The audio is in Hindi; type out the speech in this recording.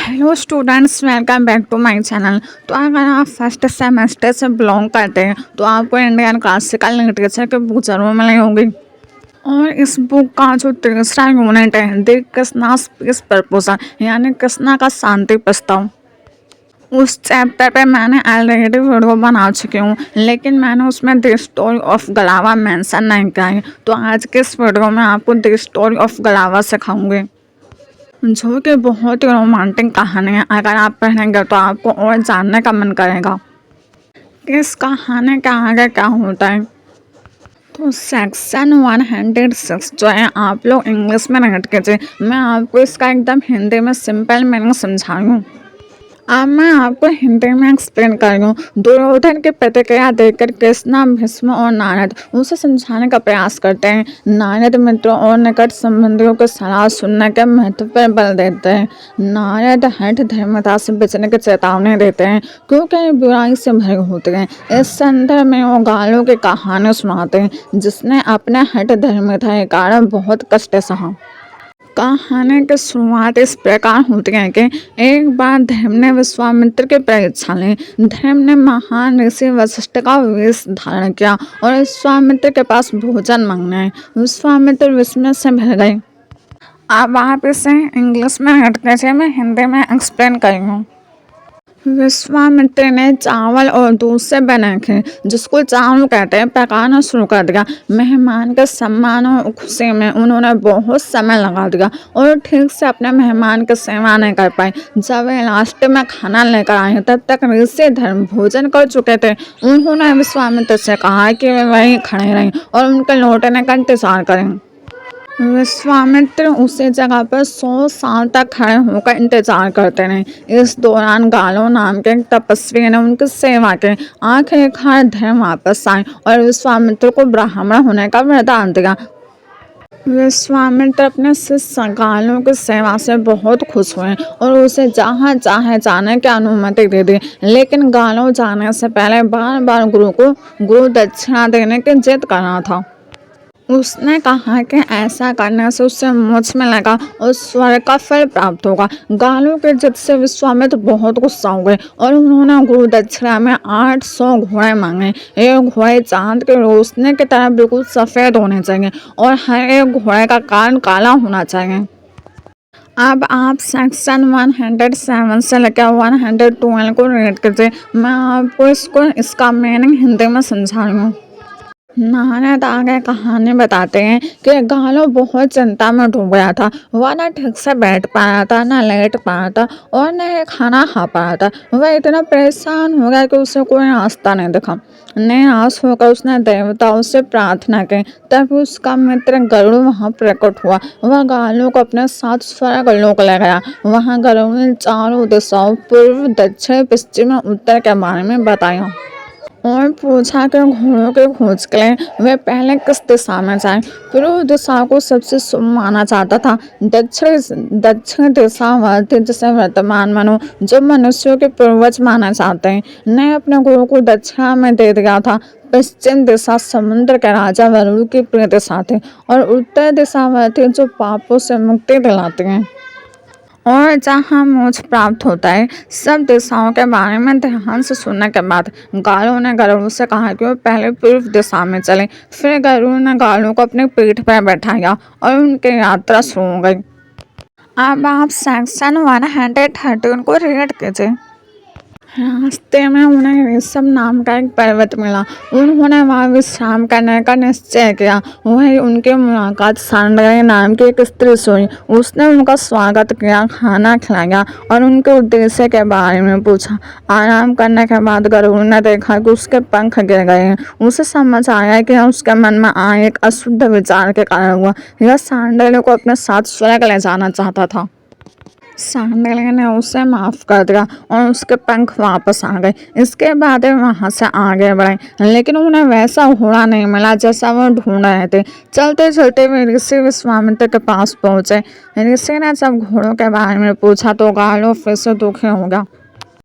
Hello students, welcome back to my channel. तो अगर आप फर्स्ट सेमेस्टर से बिलोंग करते हैं तो आपको इंडियन क्लासिकल लिटरेचर की बुक जरूर मिली होगी। और इस बुक का जो तीसरा यूनिट है द कृष्णास पीस प्रपोजल यानी कृष्णा का शांति प्रस्ताव, उस चैप्टर पे मैंने ऑलरेडी वीडियो बना चुकी हूँ, लेकिन मैंने उसमें द स्टोरी ऑफ गलावा मेंशन नहीं किया है। तो आज के इस वीडियो में आपको द स्टोरी ऑफ गलावा सिखाऊंगी, जो कि बहुत ही रोमांटिक कहानी है। अगर आप पढ़ेंगे तो आपको और जानने का मन करेगा कि इस कहानी के आगे क्या होता है। तो सेक्शन 106 जो है आप लोग इंग्लिश में नोट कीजिए, मैं आपको इसका एकदम हिंदी में सिंपल मीनिंग समझा रही हूँ। अब मैं आपको हिंदी में एक्सप्लेन कर रही हूँ। दुर्योधन की प्रतिक्रिया देखकर कृष्णा, भीष्म और नारद उसे समझाने का प्रयास करते हैं। नारद मित्रों और निकट संबंधियों की सलाह सुनने के महत्व पर बल देते हैं। नारद हठ धर्मता से बचने की चेतावनी देते हैं क्योंकि बुराई से भरे होते हैं। इस संदर्भ में वो गालों की कहानी सुनाते हैं जिसने अपने हठ धर्मता के कारण बहुत कष्ट सहा। कहानी की शुरुआत इस प्रकार होती है कि एक बार धर्म ने विश्वामित्र की परीक्षा ली। धर्म ने महान ऋषि वशिष्ठ का वेश धारण किया और विश्वामित्र के पास भोजन मांगने। विश्वामित्र विस्मय से भर गए। अब आप इसे इंग्लिश में हट कीजिए, मैं हिंदी में एक्सप्लेन करी हूँ। विश्वामित्र ने चावल और दूध से बने थे, जिसको चावल कहते हैं, पकाना शुरू कर दिया। मेहमान के सम्मान और खुशी में उन्होंने बहुत समय लगा दिया और ठीक से अपने मेहमान की सेवा नहीं कर पाए। जब वे लास्ट में खाना लेकर आए तब तक ऋषि धर्म भोजन कर चुके थे। उन्होंने विश्वामित्र से कहा कि वे वहीं खड़े रहें और उनके लौटने का इंतजार करें। विश्वामित्र उसी जगह पर 100 साल तक खड़े होकर इंतजार करते रहे। इस दौरान गालो नाम के एक तपस्वी ने उनकी सेवा की। आखिरकार धर्म वापस आए और विश्वामित्र को ब्राह्मण होने का वरदान दिया। विश्वामित्र अपने शिष्य गालों की सेवा से बहुत खुश हुए और उसे जहाँ चाहे जाने की अनुमति दे दी। लेकिन गालों जाने से पहले बार बार गुरु दक्षिणा देने की जिद कर रहा था। उसने कहा कि ऐसा करने से उससे मोक्ष मिलेगा और स्वर्ग का फल प्राप्त होगा। गालों के जिद से विश्वामित्र बहुत गुस्सा हो गए और उन्होंने गुरु दक्षिणा में 800 घोड़े मांगे। ये घोड़े चांद की रोशनी की तरह बिल्कुल सफ़ेद होने चाहिए और हर एक घोड़े का कान काला होना चाहिए। अब आप सेक्शन 107 से लेकर 112 को रीड कीजिए, मैं आपको इसका मीनिंग हिंदी में समझा रही हूँ। नारद आगे कहानी बताते हैं कि गालो बहुत चिंता में डूब गया था। वह न ठीक से बैठ पा रहा था, न लेट पा रहा था और न ही खाना खा पा रहा था। वह इतना परेशान हो गया कि उसे कोई रास्ता नहीं दिखा। निराश होकर उसने देवताओं से प्रार्थना की। तब उसका मित्र गरुड़ वहाँ प्रकट हुआ। वह गालों को अपने साथ स्वर्ग लोक ले गया। वहाँ गरुड़ ने चारों दिशाओं पूर्व, दक्षिण, पश्चिम और उत्तर के बारे में बताया और पूछा कि घोड़ों के खोज के लिए वे पहले किस दिशा में जाएं। पूर्व दिशा को सबसे शुभ माना जाता था। दक्षिण दिशा वह थी जिसे वर्तमान मनु, जो मनुष्यों के पूर्वज माना जाते हैं, ने अपने गुरु को दक्षिणा में दे दिया था। पश्चिम दिशा समुद्र के राजा वरुण की प्रिय दिशा थी और उत्तर दिशा वह थी जो पापों से मुक्ति दिलाती है और जहाँ मोक्ष प्राप्त होता है। सब दिशाओं के बारे में ध्यान से सुनने के बाद गालों ने गरुड़ से कहा कि वो पहले पूर्व दिशा में चले। फिर गरुड़ ने गालों को अपनी पीठ पर बैठाया और उनकी यात्रा शुरू हो गई। अब आप सेक्शन 113 को रीड कीजिए। रास्ते में उन्हें ऋषभ नाम का एक पर्वत मिला। उन्होंने वहाँ विश्राम करने का निश्चय किया। वहीं उनकी मुलाकात सांडगाई नाम की एक स्त्री से हुई। उसने उनका स्वागत किया, खाना खिलाया और उनके उद्देश्य के बारे में पूछा। आराम करने के बाद गरुड़ ने देखा कि उसके पंख गिर गए हैं। उसे समझ आया कि उसके मन में आए एक अशुद्ध विचार के कारण हुआ। यह सांडगाई को अपने साथ स्वर्ग ले जाना चाहता था। सांडगाई ने उसे माफ कर दिया और उसके पंख वापस आ गए। इसके बाद वे वहाँ से आगे बढ़े, लेकिन उन्हें वैसा घोड़ा नहीं मिला जैसा वो ढूंढ रहे थे। चलते चलते वे ऋषि विश्वामित्र के पास पहुँचे। ऋषि ने जब घोड़ों के बारे में पूछा तो गालो फिर से दुखी हो गया।